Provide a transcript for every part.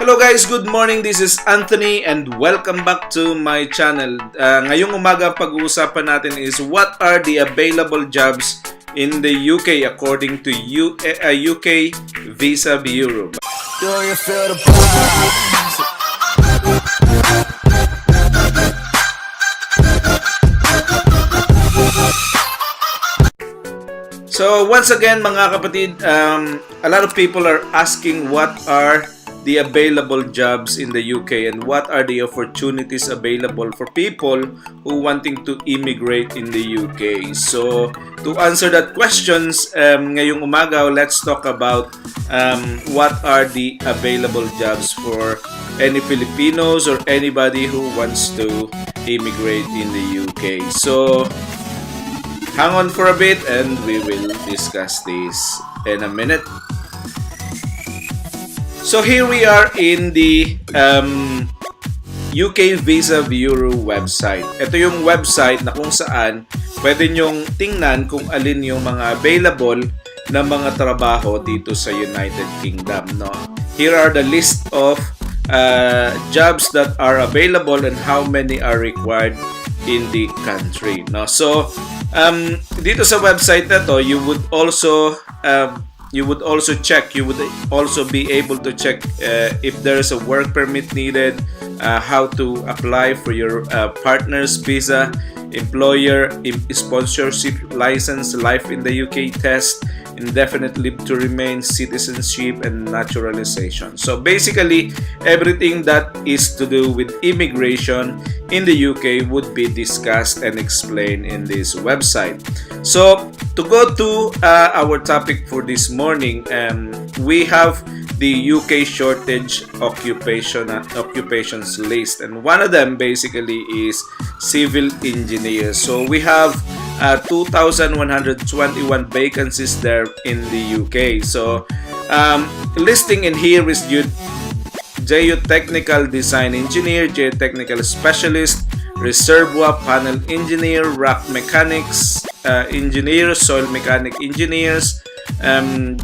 Hello guys, good morning. This is Anthony and welcome back to my channel. Ngayong umaga pag-uusapan natin is what are the available jobs in the UK according to UK Visa Bureau. So once again mga kapatid, a lot of people are asking what are the available jobs in the UK and what are the opportunities available for people who wanting to immigrate in the UK. So to answer that questions, ngayong umaga, let's talk about what are the available jobs for any Filipinos or anybody who wants to immigrate in the UK. So hang on for a bit and we will discuss this in a minute. So here we are in the UK Visa Bureau website. Ito yung website na kung saan pwede nyong tingnan kung alin yung mga available na mga trabaho dito sa United Kingdom. No? Here are the list of jobs that are available and how many are required in the country. No? So dito sa website na to, you would also be able to check if there is a work permit needed, how to apply for your partner's visa, employer sponsorship license, life in the UK test, indefinite leave to remain, citizenship, and naturalization. So basically, everything that is to do with immigration in the UK would be discussed and explained in this website. So to go to our topic for this morning, we have the UK shortage occupations list, and one of them basically is civil engineers. So we have 2,121 vacancies there in the UK. So listing in here is geotechnical design engineer, geotechnical specialist, reservoir panel engineer, rock mechanics engineers, soil mechanic engineers,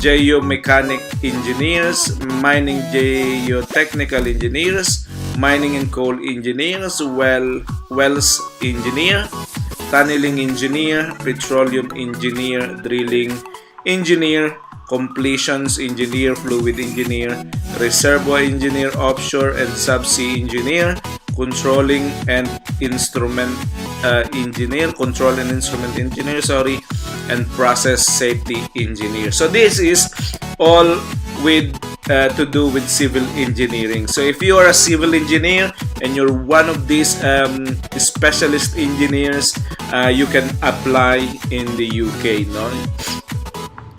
geomechanic engineers, mining geotechnical engineers, mining and coal engineers, wells engineer, tunneling engineer, petroleum engineer, drilling engineer, completions engineer, fluid engineer, reservoir engineer, offshore and subsea engineer, controlling and instrument engineer, and process safety engineer. So this is all with to do with civil engineering. So if you are a civil engineer and you're one of these specialist engineers, you can apply in the UK. No?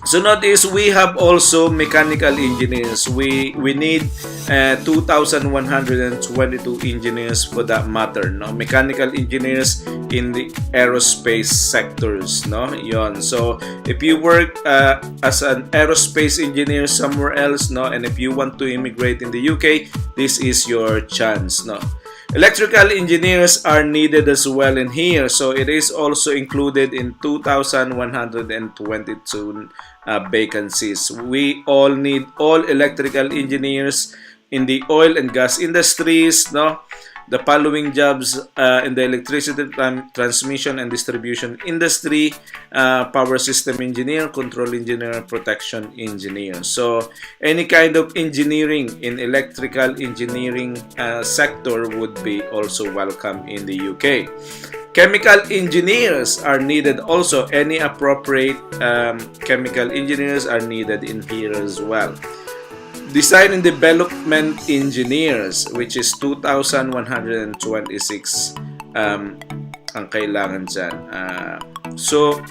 So notice we have also mechanical engineers. We need 2,122 engineers for that matter. No, mechanical engineers in the aerospace sectors. No, yon. So if you work as an aerospace engineer somewhere else, no, and if you want to immigrate in the UK, this is your chance. No. Electrical engineers are needed as well in here, so it is also included in 2,122 vacancies. We all need all electrical engineers in the oil and gas industries, no? The following jobs in the electricity transmission and distribution industry, power system engineer, control engineer, protection engineer. So any kind of engineering in electrical engineering sector would be also welcome in the UK. Chemical engineers are needed also. Any appropriate chemical engineers are needed in here as well. Design and development engineers, which is 2,126 ang kailangan dyan. So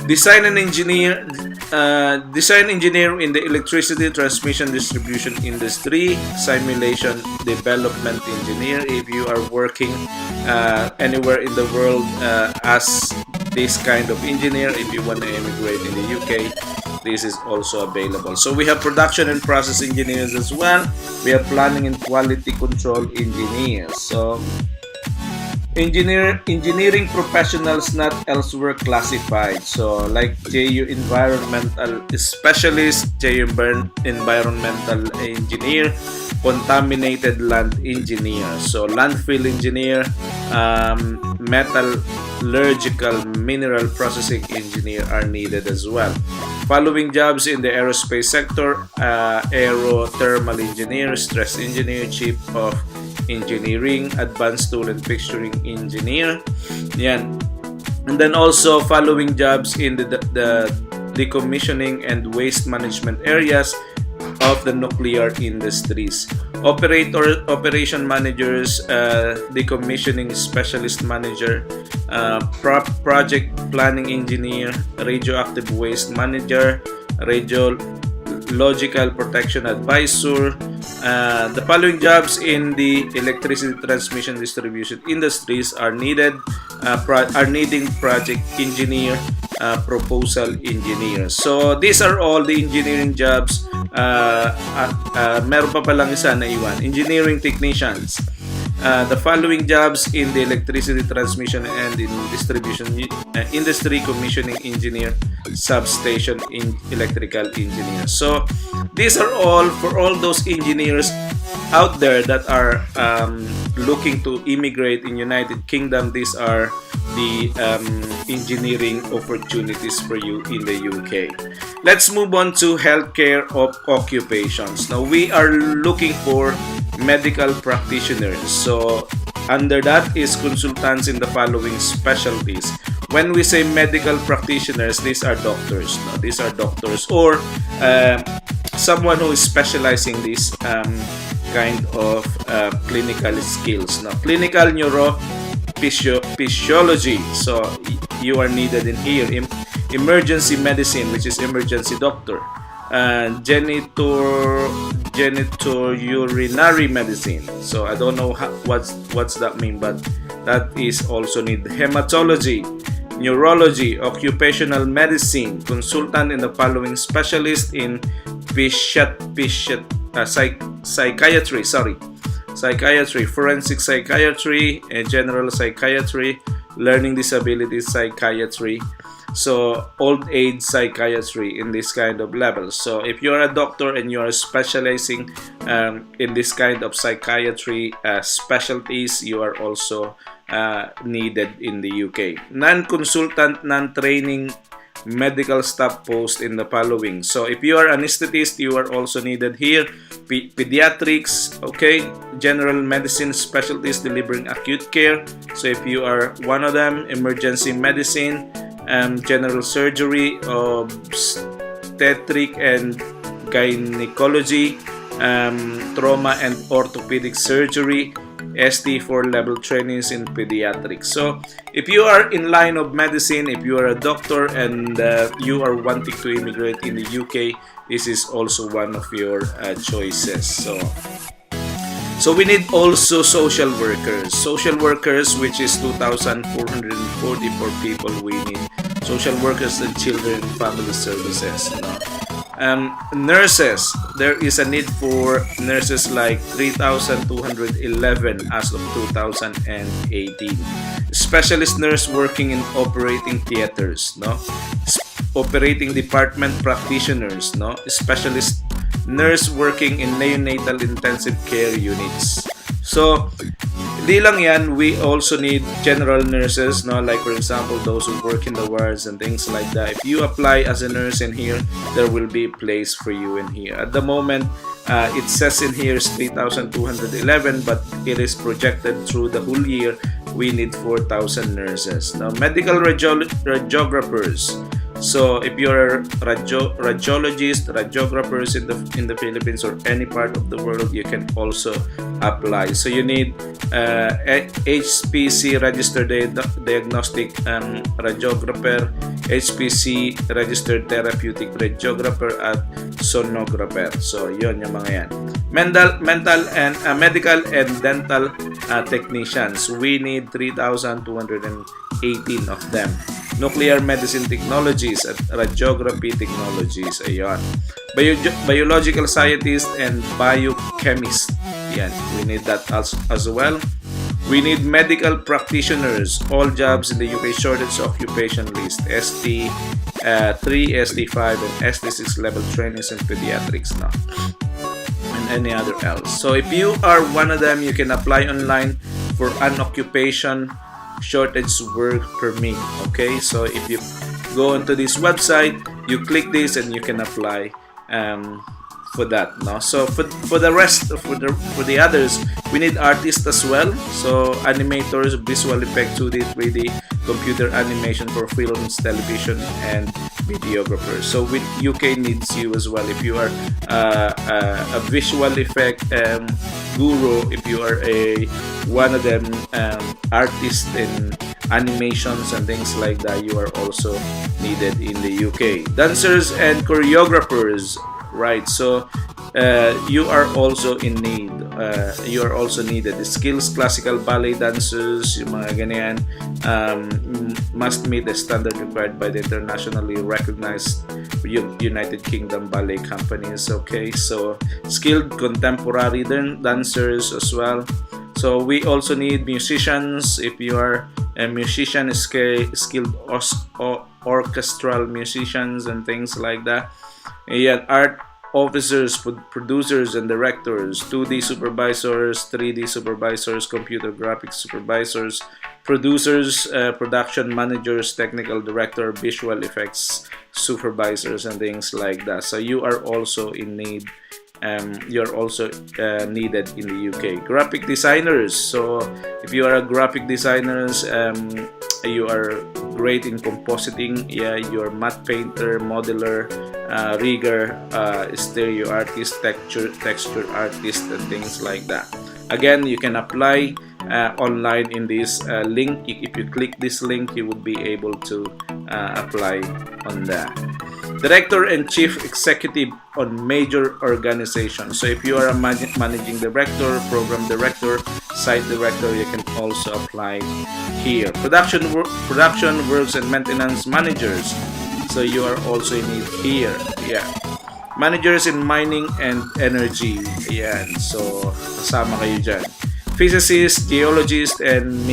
design engineer in the electricity transmission distribution industry, simulation development engineer if you are working anywhere in the world as this kind of engineer. If you want to immigrate in the UK, this is also available. So we have production and process engineers as well. We have planning and quality control engineers. So Engineering professionals not elsewhere classified. So like JU environmental specialist, JU environmental engineer, contaminated land engineer. So landfill engineer, metallurgical mineral processing engineer are needed as well. Following jobs in the aerospace sector: aerothermal engineer, stress engineer, chief of engineering, advanced tool and fixturing engineer. Yan. And then also following jobs in the decommissioning and waste management areas of the nuclear industries: operation managers, decommissioning specialist manager, project planning engineer, radioactive waste manager, radiological protection advisor. The following jobs in the electricity transmission distribution industries are needing project engineer, proposal engineer. So these are all the engineering jobs. Meron pa palang isa na iwan: engineering technicians. The following jobs in the electricity transmission and in distribution industry: commissioning engineer, substation electrical engineer. So these are all for all those engineers out there that are looking to immigrate in United Kingdom. These are the engineering opportunities for you in the UK. Let's move on to healthcare occupations. Now we are looking for medical practitioners. So under that is consultants in the following specialties. When we say medical practitioners, these are doctors. Now, these are doctors or someone who is specializing this kind of clinical skills. Now, clinical neurophysiology. So you are needed in here. Emergency medicine, which is emergency doctor. Genitourinary medicine. So I don't know what's that mean, but that is also need. Hematology, neurology, occupational medicine, consultant in the following specialist in psychiatry, forensic psychiatry, general psychiatry, learning disability psychiatry. So old age psychiatry in this kind of level. So if you're a doctor and you are specializing in this kind of psychiatry specialties, you are also needed in the UK. Non-consultant, non-training medical staff post in the following. So if you are anesthetist, you are also needed here. Pediatrics, okay, general medicine specialties delivering acute care. So if you are one of them, emergency medicine, general surgery, obstetric and gynecology, trauma and orthopedic surgery, ST4 level trainings in pediatrics. So if you are in line of medicine, if you are a doctor and you are wanting to immigrate in the UK, this is also one of your choices. So we need also social workers, which is 2,444 people. We need social workers and children and family services. Nurses, there is a need for nurses like 3,211 as of 2018. Specialist nurse working in operating theaters, operating department practitioners, specialist nurse working in neonatal intensive care units. So di lang yan, we also need general nurses, like for example those who work in the wards and things like that. If you apply as a nurse in here, there will be a place for you in here. At the moment, it says in here is 3,211, but it is projected through the whole year we need 4,000 nurses. Now, medical radiographers. So if you're a radiologist, radiographers in the Philippines or any part of the world, you can also apply. So you need HPC registered diagnostic radiographer, HPC registered therapeutic radiographer at sonographer. So yun yung mga yan. Medical and dental technicians. We need 3,218 of them. Nuclear medicine technologies at radiography technologies. Ayan. Biological scientist and biochemist. Yan. We need that as well. We need medical practitioners. All jobs in the UK shortage occupation list. ST3, ST5, and ST6 level trainings in pediatrics now. And any other else. So if you are one of them, you can apply online for an occupation shortage work permit. Okay, so if you go onto this website, you click this and you can apply for that. No, so for the rest, for the others, we need artists as well. So animators, visual effect, 2D, 3D, computer animation for films, television, and videographers. So with UK needs you as well. If you are a visual effect guru, if you are one of them artists in animations and things like that, you are also needed in the UK. Dancers and choreographers. Right, so you are also in need. You are also needed. The skills, classical ballet dancers, yung mga ganyan, must meet the standard required by the internationally recognized United Kingdom ballet companies. Okay, so skilled contemporary dancers as well. So we also need musicians. If you are a musician, skilled orchestral musicians and things like that. Yeah, art officers, producers and directors, 2D supervisors, 3D supervisors, computer graphics supervisors, producers, production managers, technical director, visual effects supervisors, and things like that. So you are also in need. You're also needed in the UK. Graphic designers. So if you are a graphic designers, you are great in compositing. Yeah, you're matte painter, modeler, rigger, stereo artist, texture artist, and things like that. Again, you can apply online in this link. If you click this link, you will be able to apply on that. Director and Chief Executive on major organizations. So if you are a managing director, program director, site director, you can also apply here. Production works and maintenance managers. So you are also in need here. Yeah. Managers in mining and energy. Ayan. So kasama kayo dyan. Physicists, geologists, and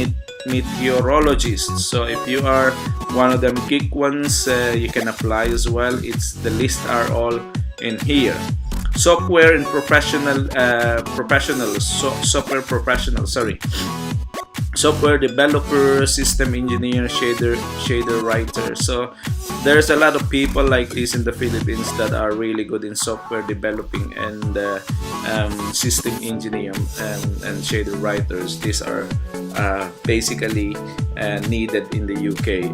meteorologists. So if you are one of them geek ones, you can apply as well. The list are all in here. Software and software professionals. Sorry. Software developer, system engineer, shader writer. So there's a lot of people like this in the Philippines that are really good in software developing and system engineer and shader writers. These are basically needed in the UK.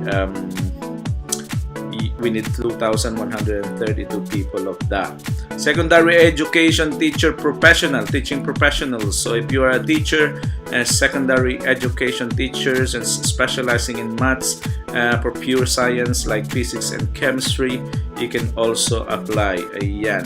We need 2,132 people of that. Secondary education teaching professionals. So if you are a teacher and secondary education teachers and specializing in maths for pure science like physics and chemistry, you can also apply. Ayan.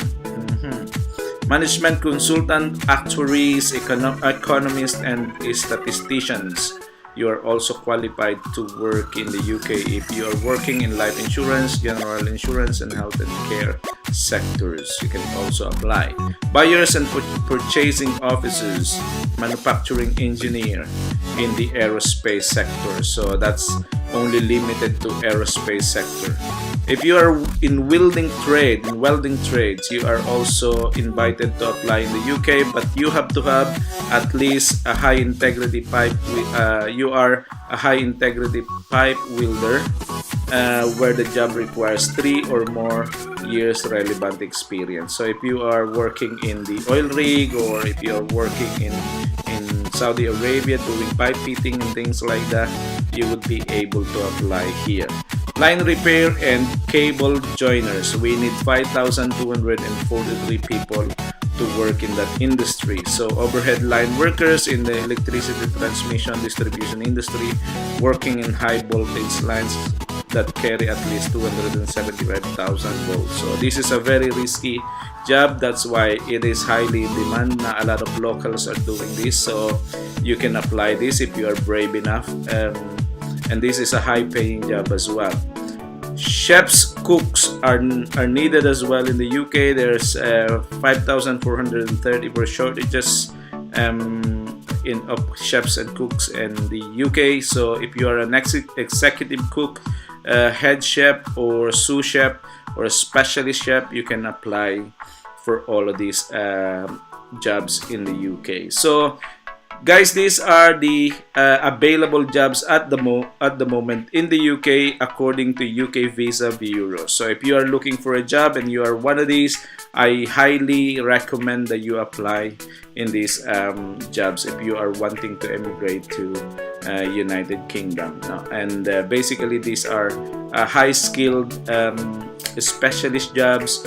Management consultant, actuaries, economists, and statisticians. You are also qualified to work in the UK if you are working in life insurance, general insurance, and health and care sectors. You can also apply. Buyers and purchasing officers, manufacturing engineer in the aerospace sector. So that's only limited to aerospace sector. If you are in welding trades, you are also invited to apply in the UK, but you have to have at least a high integrity pipe. You are a high integrity pipe welder, where the job requires 3 or more years relevant experience. So if you are working in the oil rig, or if you are working in Saudi Arabia doing pipe fitting and things like that, you would be able to apply here. Line repair and cable joiners. We need 5,243 people to work in that industry. So overhead line workers in the electricity transmission distribution industry, working in high voltage lines that carry at least 275,000 volts. So this is a very risky job. That's why it is highly in demand. A lot of locals are doing this. So you can apply this if you are brave enough. And this is a high-paying job as well. Chefs, cooks are needed as well in the UK. There's 5,430 for shortages of chefs and cooks in the UK. So if you are an executive cook, head chef, or sous chef, or a specialist chef, you can apply for all of these jobs in the UK. So guys, these are the available jobs at the moment in the UK according to UK Visa Bureau. So if you are looking for a job and you are one of these, I highly recommend that you apply in these jobs if you are wanting to emigrate to United Kingdom. And basically these are high-skilled specialist jobs,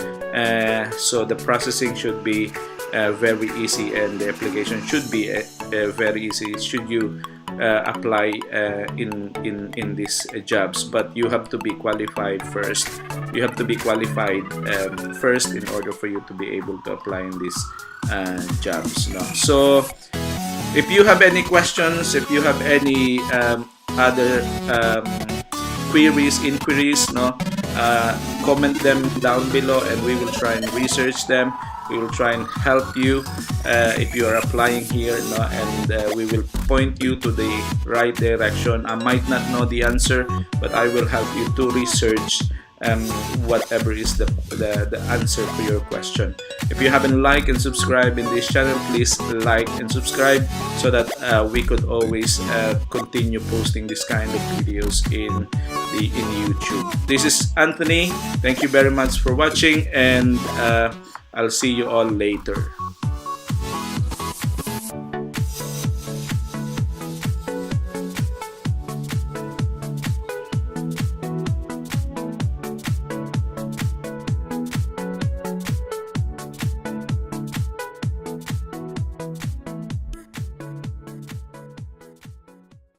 so the processing should be very easy, and the application should be very easy should you apply in these jobs. But you have to be qualified first. You have to be qualified first in order for you to be able to apply in these jobs. So if you have any questions, if you have any other inquiries, comment them down below, and we will try and research them. We will try and help you if you are applying here, and we will point you to the right direction. I might not know the answer, but I will help you to research whatever is the answer for your question. If you haven't liked and subscribed in this channel, please like and subscribe so that we could always continue posting this kind of videos in YouTube. This is Anthony. Thank you very much for watching, and I'll see you all later.